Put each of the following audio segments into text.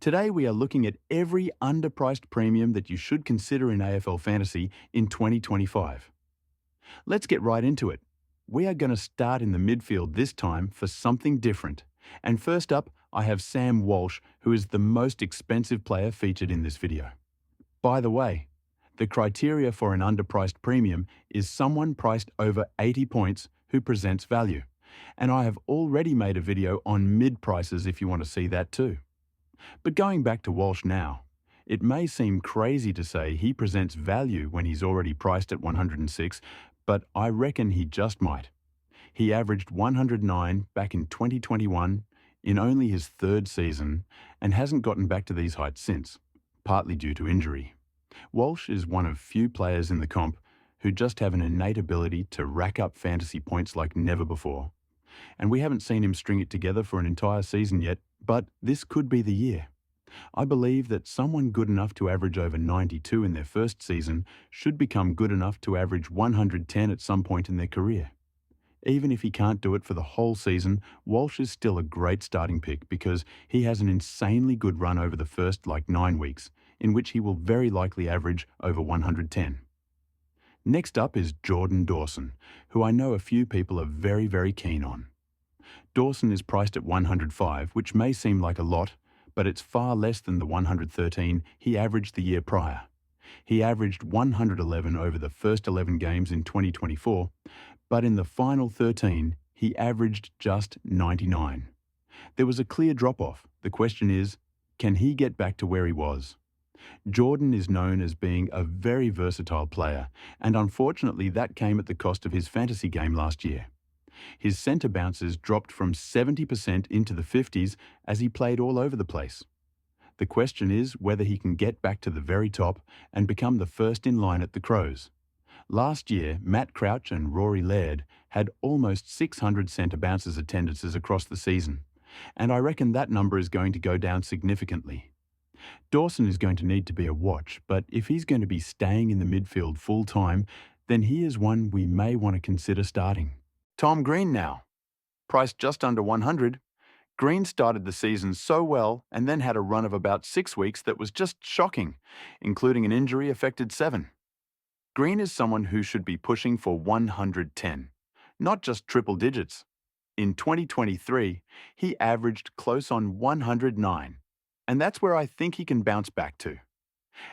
Today we are looking at every underpriced premium that you should consider in AFL Fantasy in 2025. Let's get right into it. We are going to start in the midfield this time for something different. And first up, I have Sam Walsh, who is the most expensive player featured in this video. By the way, the criteria for an underpriced premium is someone priced over 80 points who presents value. And I have already made a video on mid prices if you want to see that too. But going back to Walsh now, it may seem crazy to say he presents value when he's already priced at 106, but I reckon he just might. He averaged 109 back in 2021 in only his third season and hasn't gotten back to these heights since, partly due to injury. Walsh is one of few players in the comp who just have an innate ability to rack up fantasy points like never before. And we haven't seen him string it together for an entire season yet, but this could be the year. I believe that someone good enough to average over 92 in their first season should become good enough to average 110 at some point in their career. Even if he can't do it for the whole season, Walsh is still a great starting pick because he has an insanely good run over the first 9 weeks, in which he will very likely average over 110. Next up is Jordan Dawson, who I know a few people are very, very keen on. Dawson is priced at 105, which may seem like a lot, but it's far less than the 113 he averaged the year prior. He averaged 111 over the first 11 games in 2024, but in the final 13, he averaged just 99. There was a clear drop-off. The question is, can he get back to where he was? Jordan is known as being a very versatile player, and unfortunately that came at the cost of his fantasy game last year. His centre bounces dropped from 70% into the 50s as he played all over the place. The question is whether he can get back to the very top and become the first in line at the Crows. Last year, Matt Crouch and Rory Laird had almost 600 centre bounces attendances across the season, and I reckon that number is going to go down significantly. Dawson is going to need to be a watch, but if he's going to be staying in the midfield full-time, then he is one we may want to consider starting. Tom Green now. Priced just under 100, Green started the season so well and then had a run of about 6 weeks that was just shocking, including an injury-affected 7. Green is someone who should be pushing for 110, not just triple digits. In 2023, he averaged close on 109. And that's where I think he can bounce back to.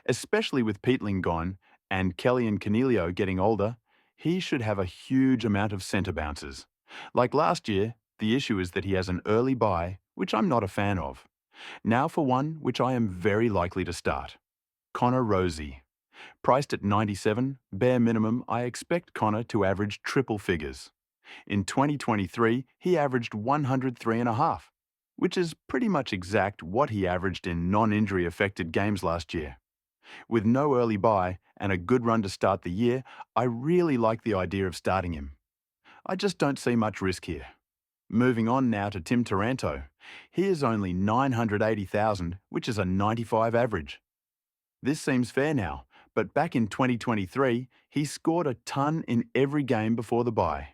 Especially with Peatling gone and Kelly and Canelio getting older, he should have a huge amount of centre bounces. Like last year, the issue is that he has an early bye, which I'm not a fan of. Now for one which I am very likely to start. Connor Rozee. Priced at 97, bare minimum, I expect Connor to average triple figures. In 2023, he averaged 103.5. which is pretty much exact what he averaged in non-injury affected games last year. With no early bye and a good run to start the year, I really like the idea of starting him. I just don't see much risk here. Moving on now to Tim Toranto. He is only 980,000, which is a 95 average. This seems fair now, but back in 2023, he scored a ton in every game before the bye,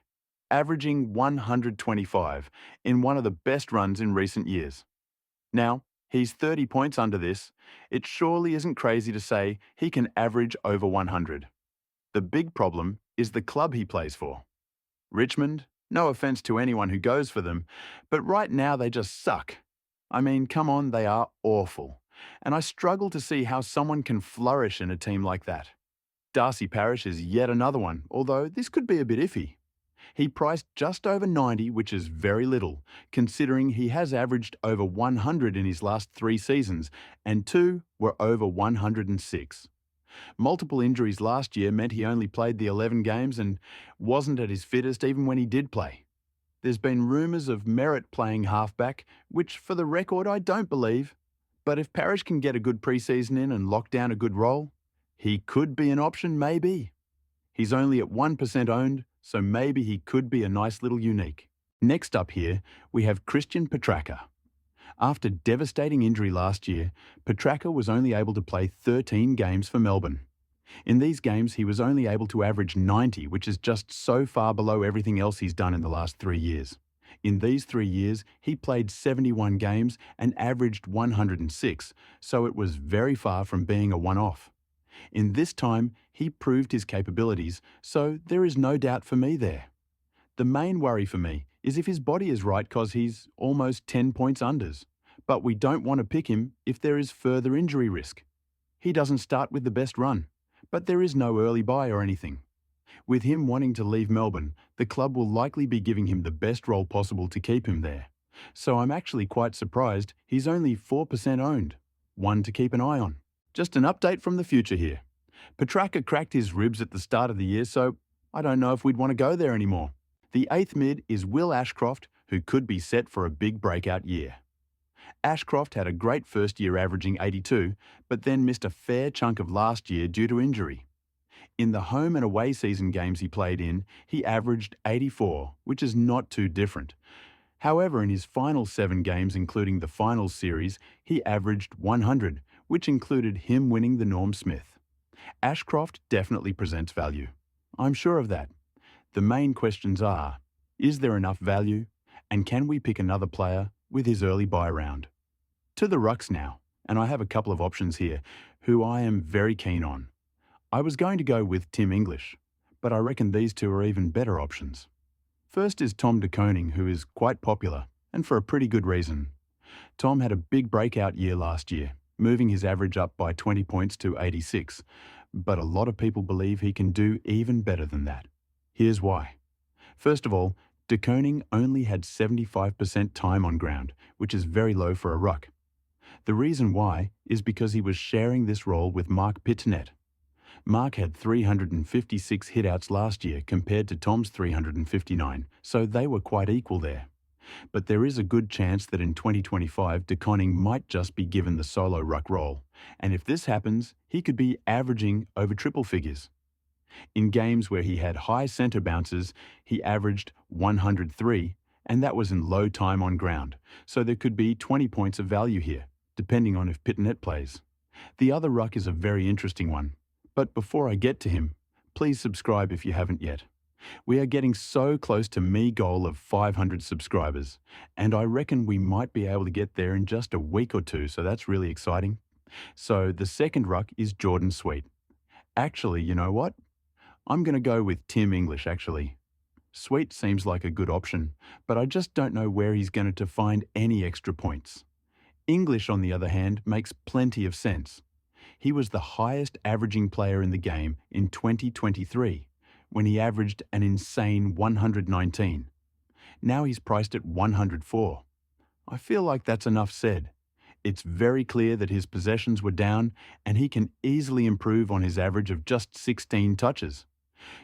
averaging 125 in one of the best runs in recent years. Now, he's 30 points under this. It surely isn't crazy to say he can average over 100. The big problem is the club he plays for. Richmond, no offence to anyone who goes for them, but right now they just suck. I mean, come on, they are awful. And I struggle to see how someone can flourish in a team like that. Darcy Parish is yet another one, although this could be a bit iffy. He priced just over 90, which is very little, considering he has averaged over 100 in his last 3 seasons, and 2 were over 106. Multiple injuries last year meant he only played the 11 games and wasn't at his fittest even when he did play. There's been rumours of Merritt playing halfback, which for the record I don't believe, but if Parish can get a good preseason in and lock down a good role, he could be an option maybe. He's only at 1% owned, so maybe he could be a nice little unique. Next up here, we have Christian Petracca. After devastating injury last year, Petracca was only able to play 13 games for Melbourne. In these games, he was only able to average 90, which is just so far below everything else he's done in the last 3 years. In these 3 years, he played 71 games and averaged 106, so it was very far from being a one-off. In this time, he proved his capabilities, so there is no doubt for me there. The main worry for me is if his body is right cause he's almost 10 points unders, but we don't want to pick him if there is further injury risk. He doesn't start with the best run, but there is no early buy or anything. With him wanting to leave Melbourne, the club will likely be giving him the best role possible to keep him there. So I'm actually quite surprised he's only 4% owned. One to keep an eye on. Just an update from the future here. Petracca cracked his ribs at the start of the year, so I don't know if we'd want to go there anymore. The 8th mid is Will Ashcroft, who could be set for a big breakout year. Ashcroft had a great first year averaging 82, but then missed a fair chunk of last year due to injury. In the home and away season games he played in, he averaged 84, which is not too different. However, in his final 7 games, including the finals series, he averaged 100, which included him winning the Norm Smith. Ashcroft definitely presents value. I'm sure of that. The main questions are, is there enough value, and can we pick another player with his early buy round? To the rucks now, and I have a couple of options here, who I am very keen on. I was going to go with Tim English, but I reckon these two are even better options. First is Tom De Koning, who is quite popular, and for a pretty good reason. Tom had a big breakout year last year, moving his average up by 20 points to 86, but a lot of people believe he can do even better than that. Here's why. First of all, De Koning only had 75% time on ground, which is very low for a ruck. The reason why is because he was sharing this role with Mark Pittonet. Mark had 356 hitouts last year compared to Tom's 359, so they were quite equal there. But there is a good chance that in 2025, De Koning might just be given the solo ruck role, and if this happens, he could be averaging over triple figures. In games where he had high centre bounces, he averaged 103, and that was in low time on ground, so there could be 20 points of value here, depending on if Pittonet plays. The other ruck is a very interesting one, but before I get to him, please subscribe if you haven't yet. We are getting so close to me goal of 500 subscribers, and I reckon we might be able to get there in just a week or two, so that's really exciting. So the second ruck is Jordan Sweet. Actually, you know what? I'm going to go with Tim English, actually. Sweet seems like a good option, but I just don't know where he's going to find any extra points. English, on the other hand, makes plenty of sense. He was the highest averaging player in the game in 2023, when he averaged an insane 119. Now he's priced at 104. I feel like that's enough said. It's very clear that his possessions were down, and he can easily improve on his average of just 16 touches.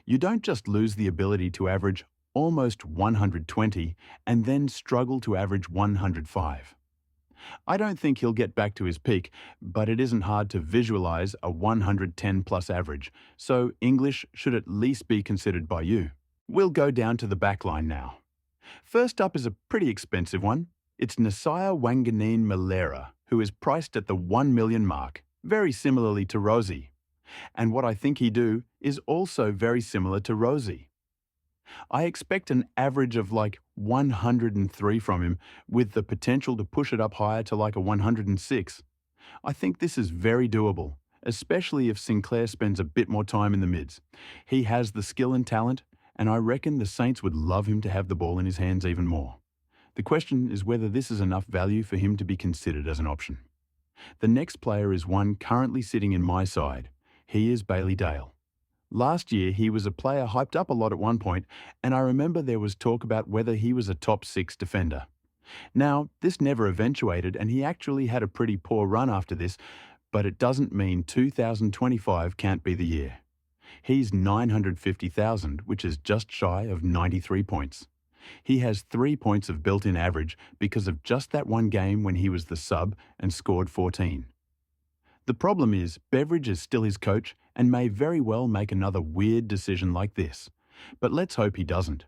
You don't just lose the ability to average almost 120 and then struggle to average 105. I don't think he'll get back to his peak, but it isn't hard to visualize a 110-plus average, so English should at least be considered by you. We'll go down to the back line now. First up is a pretty expensive one. It's Nasiah Wanganeen Malera, who is priced at the 1 million mark, very similarly to Rozee. And what I think he do is also very similar to Rozee. I expect an average of like 103 from him, with the potential to push it up higher to like a 106. I think this is very doable, especially if Sinclair spends a bit more time in the mids. He has the skill and talent, and I reckon the Saints would love him to have the ball in his hands even more. The question is whether this is enough value for him to be considered as an option. The next player is one currently sitting in my side. He is Brayden Dale. Last year, he was a player hyped up a lot at one point, and I remember there was talk about whether he was a top 6 defender. Now, this never eventuated, and he actually had a pretty poor run after this, but it doesn't mean 2025 can't be the year. He's 950,000, which is just shy of 93 points. He has 3 points of built-in average because of just that one game when he was the sub and scored 14. The problem is, Beveridge is still his coach and may very well make another weird decision like this. But let's hope he doesn't.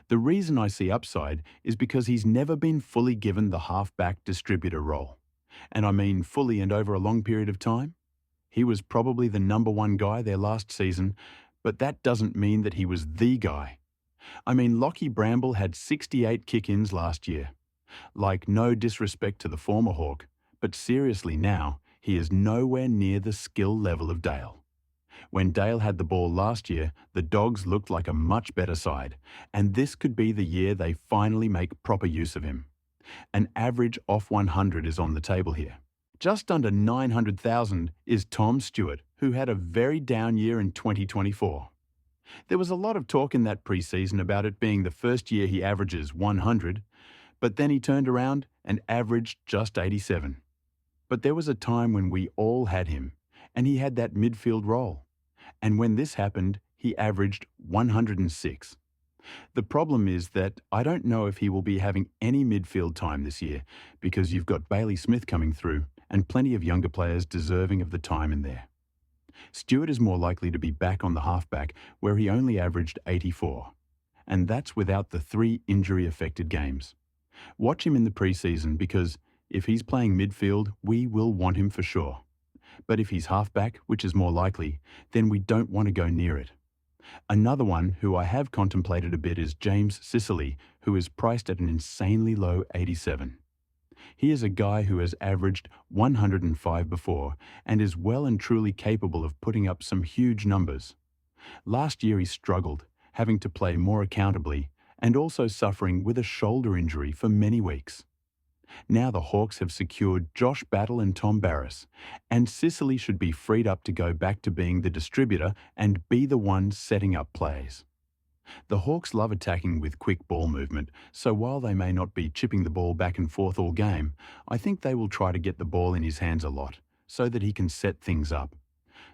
The reason I see upside is because he's never been fully given the half-back distributor role. And I mean fully and over a long period of time. He was probably the number 1 guy there last season, but that doesn't mean that he was the guy. I mean, Lockie Bramble had 68 kick-ins last year. Like, no disrespect to the former Hawk, but seriously now, he is nowhere near the skill level of Dale. When Dale had the ball last year, the Dogs looked like a much better side, and this could be the year they finally make proper use of him. An average off 100 is on the table here. Just under 900,000 is Tom Stewart, who had a very down year in 2024. There was a lot of talk in that preseason about it being the first year he averages 100, but then he turned around and averaged just 87. But there was a time when we all had him, and he had that midfield role. And when this happened, he averaged 106. The problem is that I don't know if he will be having any midfield time this year, because you've got Bailey Smith coming through and plenty of younger players deserving of the time in there. Stewart is more likely to be back on the halfback, where he only averaged 84. And that's without the 3 injury-affected games. Watch him in the preseason because if he's playing midfield, we will want him for sure. But if he's halfback, which is more likely, then we don't want to go near it. Another one who I have contemplated a bit is James Sicily, who is priced at an insanely low 87. He is a guy who has averaged 105 before and is well and truly capable of putting up some huge numbers. Last year he struggled, having to play more accountably and also suffering with a shoulder injury for many weeks. Now the Hawks have secured Josh Battle and Tom Barrass, and Sicily should be freed up to go back to being the distributor and be the one setting up plays. The Hawks love attacking with quick ball movement, so while they may not be chipping the ball back and forth all game, I think they will try to get the ball in his hands a lot, so that he can set things up.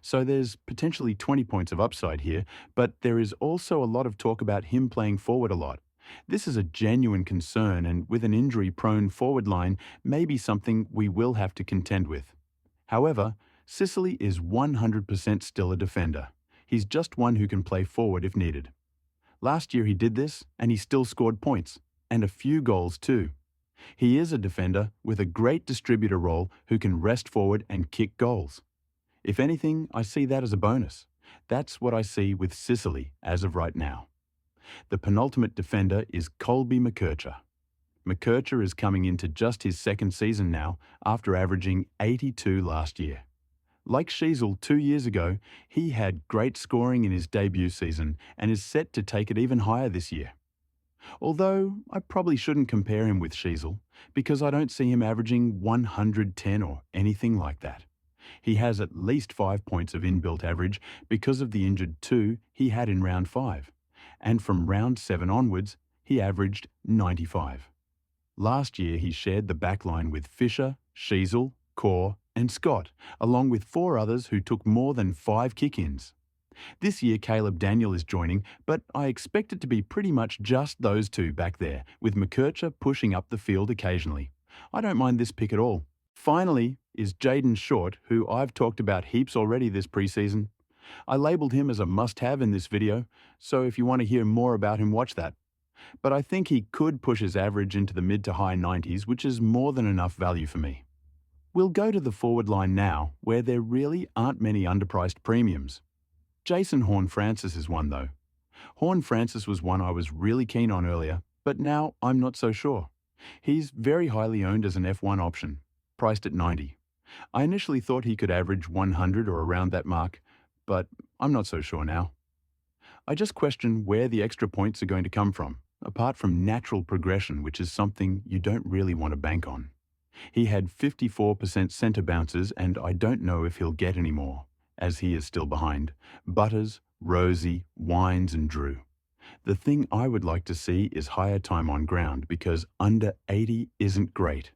So there's potentially 20 points of upside here, but there is also a lot of talk about him playing forward a lot. This is a genuine concern, and with an injury-prone forward line, may be something we will have to contend with. However, Sicily is 100% still a defender. He's just one who can play forward if needed. Last year he did this, and he still scored points, and a few goals too. He is a defender with a great distributor role who can rest forward and kick goals. If anything, I see that as a bonus. That's what I see with Sicily as of right now. The penultimate defender is Colby McEvoy. McEvoy is coming into just his second season now after averaging 82 last year. Like Sheasel 2 years ago, he had great scoring in his debut season and is set to take it even higher this year. Although I probably shouldn't compare him with Sheasel because I don't see him averaging 110 or anything like that. He has at least 5 points of inbuilt average because of the injured 2 he had in round 5. And from round 7 onwards, he averaged 95. Last year, he shared the backline with Fisher, Sheasel, Core, and Scott, along with 4 others who took more than 5 kick-ins. This year, Caleb Daniel is joining, but I expect it to be pretty much just those 2 back there, with McEvoy pushing up the field occasionally. I don't mind this pick at all. Finally is Jaden Short, who I've talked about heaps already this preseason. I labelled him as a must-have in this video, so if you want to hear more about him, watch that. But I think he could push his average into the mid to high 90s, which is more than enough value for me. We'll go to the forward line now, where there really aren't many underpriced premiums. Jason Horne-Francis is one though. Horne-Francis was one I was really keen on earlier, but now I'm not so sure. He's very highly owned as an F1 option, priced at 90. I initially thought he could average 100 or around that mark, but I'm not so sure now. I just question where the extra points are going to come from, apart from natural progression, which is something you don't really want to bank on. He had 54% centre bounces, and I don't know if he'll get any more, as he is still behind Butters, Rozee, Wines and Drew. The thing I would like to see is higher time on ground, because under 80 isn't great,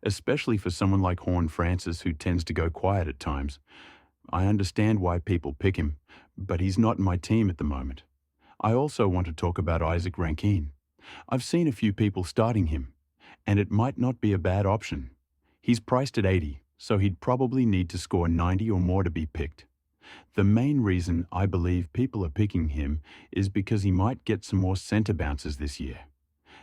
especially for someone like Horne-Francis who tends to go quiet at times. I understand why people pick him, but he's not in my team at the moment. I also want to talk about Isaac Ranken. I've seen a few people starting him, and it might not be a bad option. He's priced at 80, so he'd probably need to score 90 or more to be picked. The main reason I believe people are picking him is because he might get some more centre bounces this year.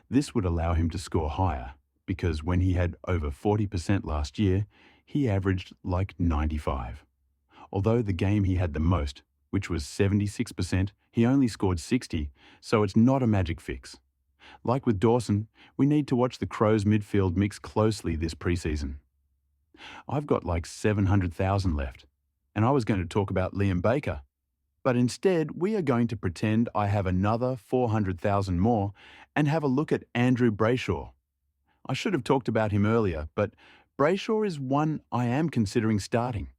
This would allow him to score higher, because when he had over 40% last year, he averaged like 95. Although the game he had the most, which was 76%, he only scored 60, so it's not a magic fix. Like with Dawson, we need to watch the Crows midfield mix closely this preseason. I've got like 700,000 left, and I was going to talk about Liam Baker. But instead, we are going to pretend I have another 400,000 more and have a look at Andrew Brayshaw. I should have talked about him earlier, but Brayshaw is one I am considering starting.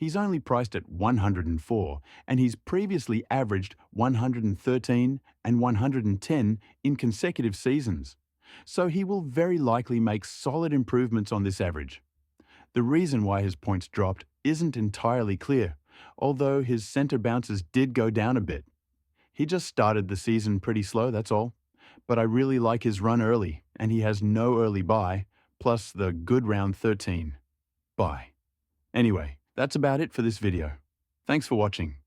He's only priced at 104, and he's previously averaged 113 and 110 in consecutive seasons. So he will very likely make solid improvements on this average. The reason why his points dropped isn't entirely clear, although his centre bounces did go down a bit. He just started the season pretty slow, that's all. But I really like his run early, and he has no early bye, plus the good round 13 bye. Anyway, that's about it for this video. Thanks for watching.